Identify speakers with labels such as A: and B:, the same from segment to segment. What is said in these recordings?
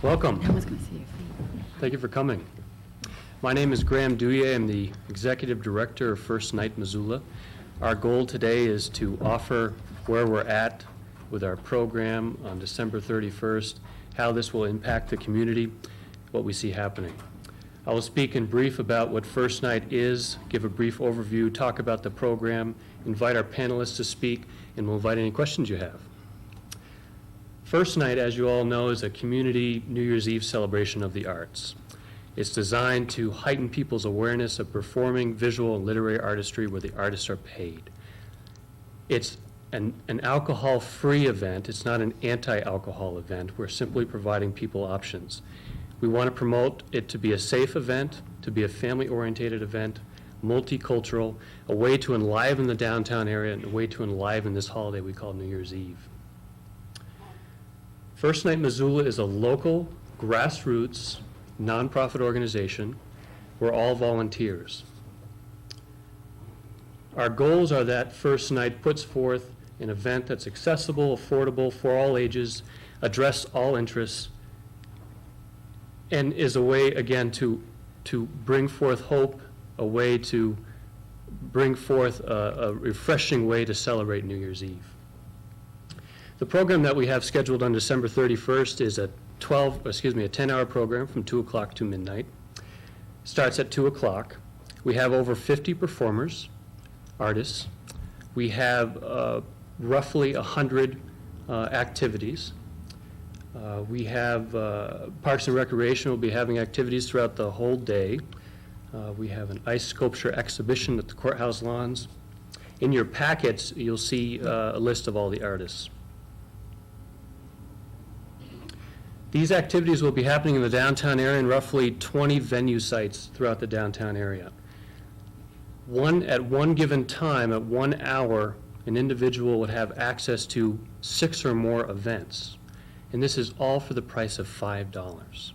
A: Welcome.
B: No one's going to see your feet.
A: Thank you for coming. My name is Graham Douillet. I'm the Executive Director of First Night Missoula. Our goal today is to offer where we're at with our program on December 31st, how this will impact the community, what we see happening. I will speak in brief about what First Night is, give a brief overview, talk about the program, invite our panelists to speak, and we'll invite any questions you have. First Night, as you all know, is a community New Year's Eve celebration of the arts. It's designed to heighten people's awareness of performing visual and literary artistry where the artists are paid. It's an alcohol-free event. It's not an anti-alcohol event. We're simply providing people options. We want to promote it to be a safe event, to be a family-oriented event, multicultural, a way to enliven the downtown area and a way to enliven this holiday we call New Year's Eve. First Night Missoula is a local, grassroots, nonprofit organization. We're all volunteers. Our goals are that First Night puts forth an event that's accessible, affordable, for all ages, address all interests, and is a way, again, to bring forth hope, a way to bring forth a refreshing way to celebrate New Year's Eve. The program that we have scheduled on December 31st is a 10-hour program from 2 o'clock to midnight. Starts at 2 o'clock. We have over 50 performers, artists. We have roughly 100 activities. We have Parks and Recreation will be having activities throughout the whole day. We have an ice sculpture exhibition at the courthouse lawns. In your packets, you'll see a list of all the artists. These activities will be happening in the downtown area in roughly 20 venue sites throughout the downtown area. At one given time, at 1 hour, an individual would have access to 6 or more events. And this is all for the price of $5.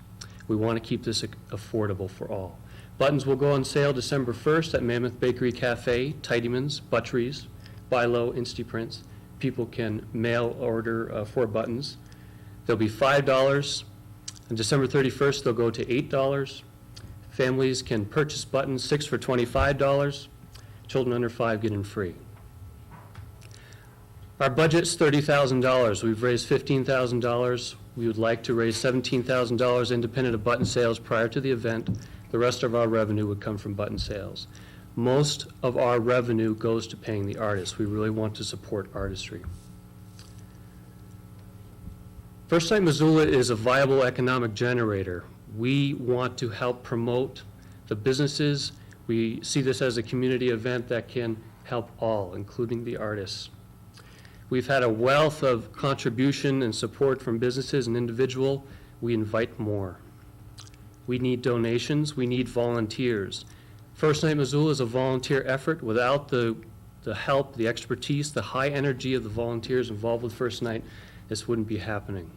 A: We want to keep this affordable for all. Buttons will go on sale December 1st at Mammoth Bakery Cafe, Tidyman's, Butcheries, Buy Low, Instaprints. People can mail order 4 buttons. They'll be $5. On December 31st, they'll go to $8. Families can purchase buttons, 6 for $25. Children under 5 get in free. Our budget's $30,000. We've raised $15,000. We would like to raise $17,000 independent of button sales prior to the event. The rest of our revenue would come from button sales. Most of our revenue goes to paying the artists. We really want to support artistry. First Night Missoula is a viable economic generator. We want to help promote the businesses. We see this as a community event that can help all, including the artists. We've had a wealth of contribution and support from businesses and individuals. We invite more. We need donations. We need volunteers. First Night Missoula is a volunteer effort. Without the help, the expertise, the high energy of the volunteers involved with First Night, this wouldn't be happening.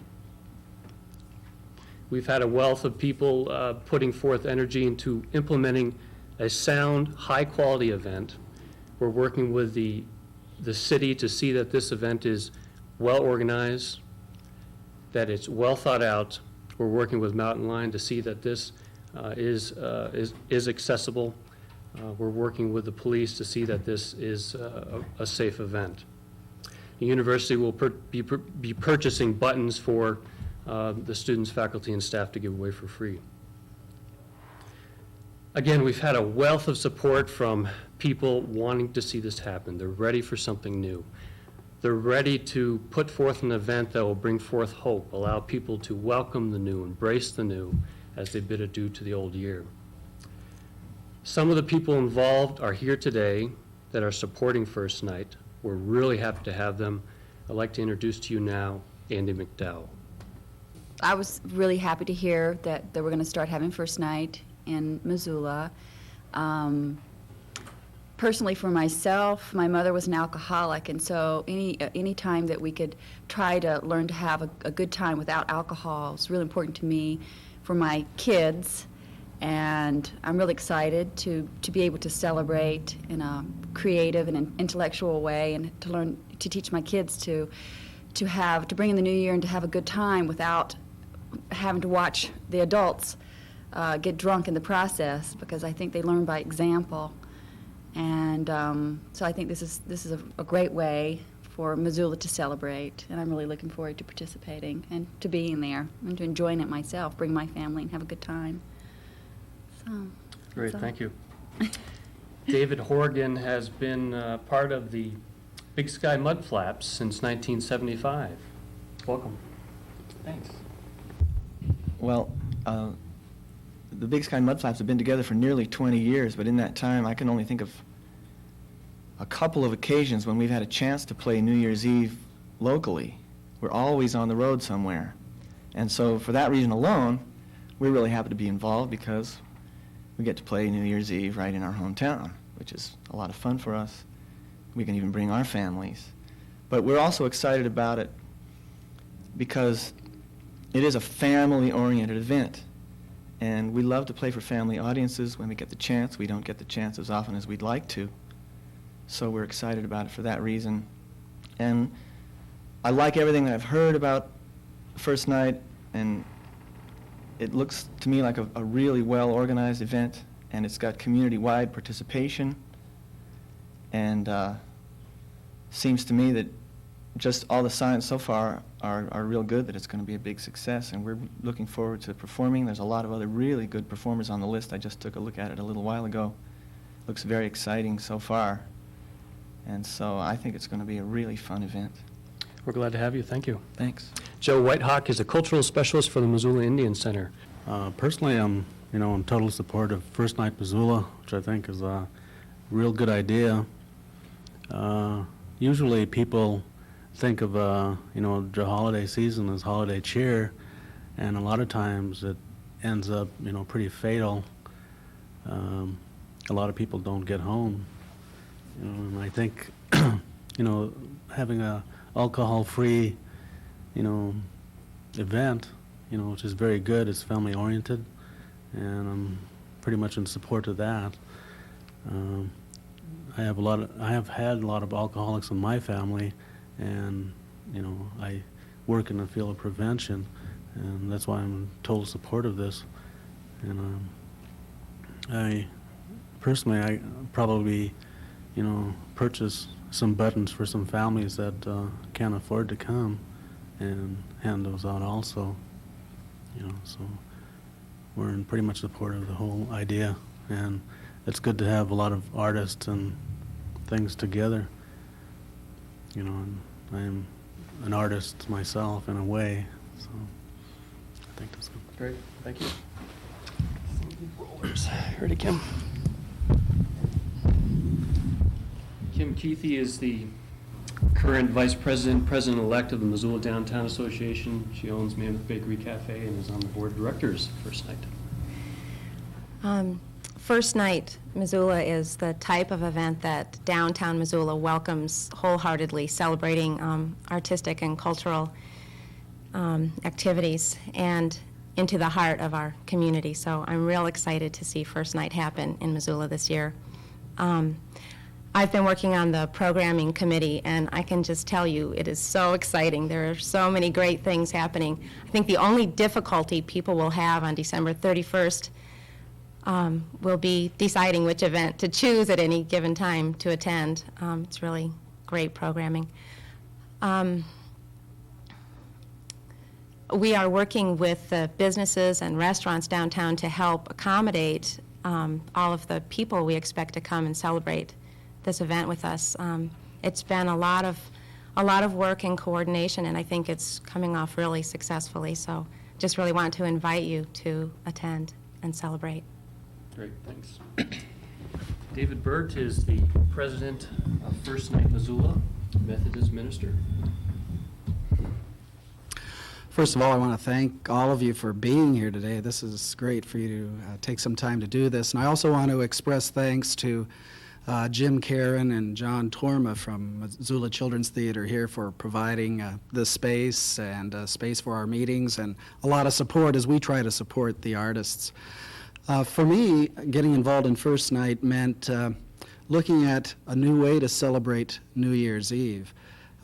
A: We've had a wealth of people putting forth energy into implementing a sound, high-quality event. We're working with the city to see that this event is well organized, that it's well thought out. We're working with Mountain Lion to see that this is accessible. We're working with the police to see that this is a safe event. The university will be purchasing buttons for the students, faculty, and staff to give away for free. Again, we've had a wealth of support from people wanting to see this happen. They're ready for something new. They're ready to put forth an event that will bring forth hope, allow people to welcome the new, embrace the new, as they bid adieu to the old year. Some of the people involved are here today that are supporting First Night. We're really happy to have them. I'd like to introduce to you now Andy McDowell.
B: I was really happy to hear that we're going to start having First Night in Missoula. Personally, for myself, my mother was an alcoholic, and so any time that we could try to learn to have a good time without alcohol is really important to me, for my kids, and I'm really excited to be able to celebrate in a creative and an intellectual way, and to learn to teach my kids to bring in the new year and to have a good time without having to watch the adults get drunk in the process, because I think they learn by example. And so I think this is a great way for Missoula to celebrate, and I'm really looking forward to participating and to being there and to enjoying it myself, bring my family and have a good time. So,
A: Great,
B: so.
A: thank you. David Horgan has been part of the Big Sky Mud Flaps since 1975. Welcome.
C: Thanks. Well, the Big Sky Mud Flaps have been together for nearly 20 years, but in that time I can only think of a couple of occasions when we've had a chance to play New Year's Eve locally. We're always on the road somewhere. And so for that reason alone, we're really happy to be involved, because we get to play New Year's Eve right in our hometown, which is a lot of fun for us. We can even bring our families. But we're also excited about it because it is a family-oriented event. And we love to play for family audiences when we get the chance. We don't get the chance as often as we'd like to. So we're excited about it for that reason. And I like everything that I've heard about First Night, and it looks to me like a really well-organized event, and it's got community-wide participation. And seems to me that just all the signs so far are real good that it's going to be a big success, and we're looking forward to performing. There's a lot of other really good performers on the list. I just took a look at it a little while ago. Looks very exciting so far. And so I think it's going to be a really fun event.
A: We're glad to have you. Thank you.
C: Thanks.
A: Joe Whitehawk is a cultural specialist for the Missoula Indian Center.
D: Personally, I'm in total support of First Night Missoula, which I think is a real good idea. Usually people think of, the holiday season as holiday cheer, and a lot of times it ends up, pretty fatal. A lot of people don't get home, and I think, having a alcohol-free, event, which is very good, it's family-oriented, and I'm pretty much in support of that. I have had a lot of alcoholics in my family, and I work in the field of prevention, and that's why I'm in total support of this. And I probably purchase some buttons for some families that can't afford to come, and hand those out also. So we're in pretty much support of the whole idea, and it's good to have a lot of artists and things together. And I'm an artist myself in a way, so I think that's good.
A: Great, thank you. Rollers. Ready, Kim? Kim Keithy is the current Vice President, President-elect of the Missoula Downtown Association. She owns Mammoth Bakery Cafe and is on the board of directors of First Night.
E: First Night Missoula is the type of event that downtown Missoula welcomes wholeheartedly, celebrating artistic and cultural activities and into the heart of our community. So I'm real excited to see First Night happen in Missoula this year. I've been working on the programming committee, and I can just tell you it is so exciting. There are so many great things happening. I think the only difficulty people will have on December 31st will be deciding which event to choose at any given time to attend. It's really great programming. We are working with the businesses and restaurants downtown to help accommodate all of the people we expect to come and celebrate this event with us. It's been a lot of work and coordination, and I think it's coming off really successfully. So just really want to invite you to attend and celebrate.
A: Great, thanks. David Burt is the president of First Night Missoula, Methodist minister.
F: First of all, I want to thank all of you for being here today. This is great for you to take some time to do this. And I also want to express thanks to Jim Karen and John Torma from Missoula Children's Theater here for providing the space and space for our meetings, and a lot of support as we try to support the artists. For me, getting involved in First Night meant looking at a new way to celebrate New Year's Eve.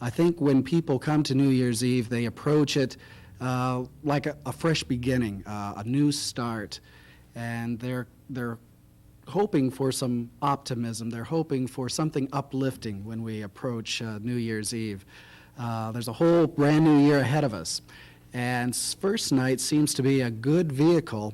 F: I think when people come to New Year's Eve, they approach it like a fresh beginning, a new start. And they're hoping for some optimism. They're hoping for something uplifting when we approach New Year's Eve. There's a whole brand new year ahead of us. And First Night seems to be a good vehicle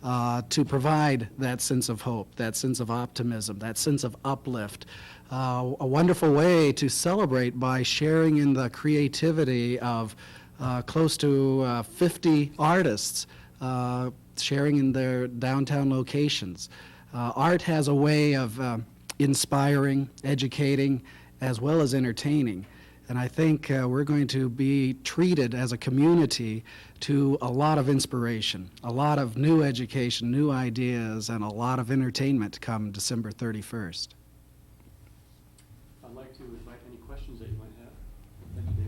F: to provide that sense of hope, that sense of optimism, that sense of uplift. A wonderful way to celebrate by sharing in the creativity of close to 50 artists sharing in their downtown locations. Art has a way of inspiring, educating, as well as entertaining. And I think we're going to be treated as a community to a lot of inspiration, a lot of new education, new ideas, and a lot of entertainment come December 31st.
A: I'd like to invite any questions that you might have. Thank you,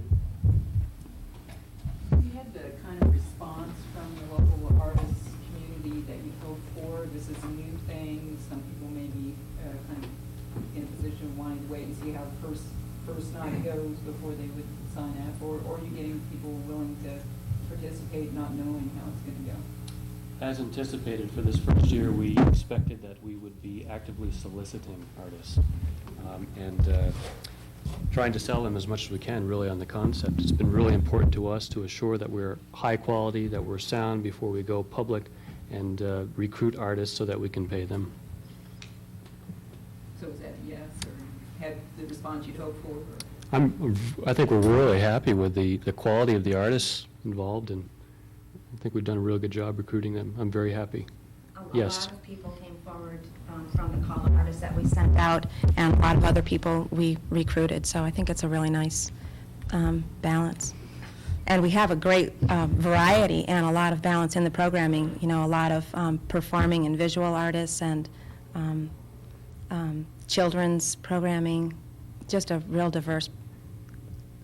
A: David.
G: You had the kind of response from the local artists community that you hoped for. This is a new thing. Some people may be kind of in a position of wanting to wait and see how the first night goes before they would sign up, or are you getting people willing to participate not knowing how it's going to go?
A: As anticipated, for this first year, we expected that we would be actively soliciting artists and trying to sell them as much as we can, really, on the concept. It's been really important to us to assure that we're high quality, that we're sound before we go public, and recruit artists so that we can pay them.
G: So is that a yes, or had the response you'd hoped for? Or?
A: I think we're really happy with the quality of the artists involved, and I think we've done a real good job recruiting them. I'm very happy. Yes.
E: A lot of people came forward from the call of artists that we sent out, and a lot of other people we recruited, so I think it's a really nice balance. And we have a great variety and a lot of balance in the programming, you know, a lot of performing and visual artists and children's programming, just a real diverse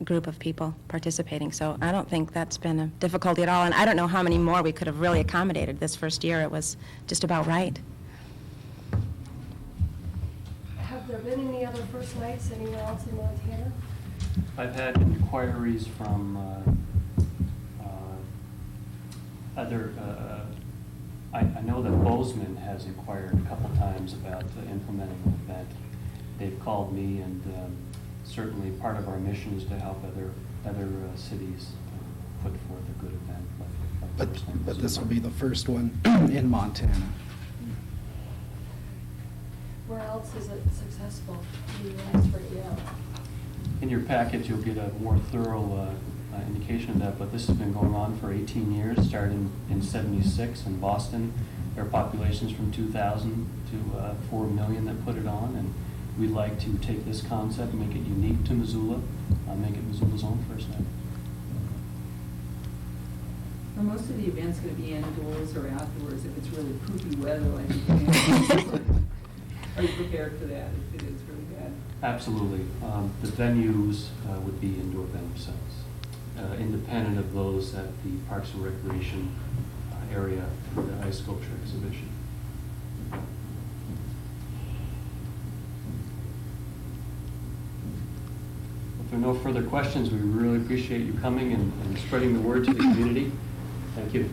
E: group of people participating. So I don't think that's been a difficulty at all, and I don't know how many more we could have really accommodated this first year. It was just about right.
H: Have there been any other first nights anywhere else in Montana?
A: I've had inquiries from other, I know that Bozeman has inquired a couple times about implementing an event. They've called me, and certainly part of our mission is to help other cities put forth a good event like First Night.
F: But this will be the first one in Montana.
H: Where else is it successful? You asked for it yet.
A: In your package, you'll get a more thorough indication of that, but this has been going on for 18 years, starting in '76 in Boston. There are populations from 2,000 to 4 million that put it on, and we'd like to take this concept, make it unique to Missoula, make it Missoula's own First Night.
G: Are most of the events going to be indoors or outdoors if it's really poopy weather like it is? Are you prepared for that if it is really bad?
A: Absolutely. The venues would be indoor themselves, independent of those at the Parks and Recreation area for the ice sculpture exhibition. If there are no further questions, we really appreciate you coming and spreading the word to the community. Thank you.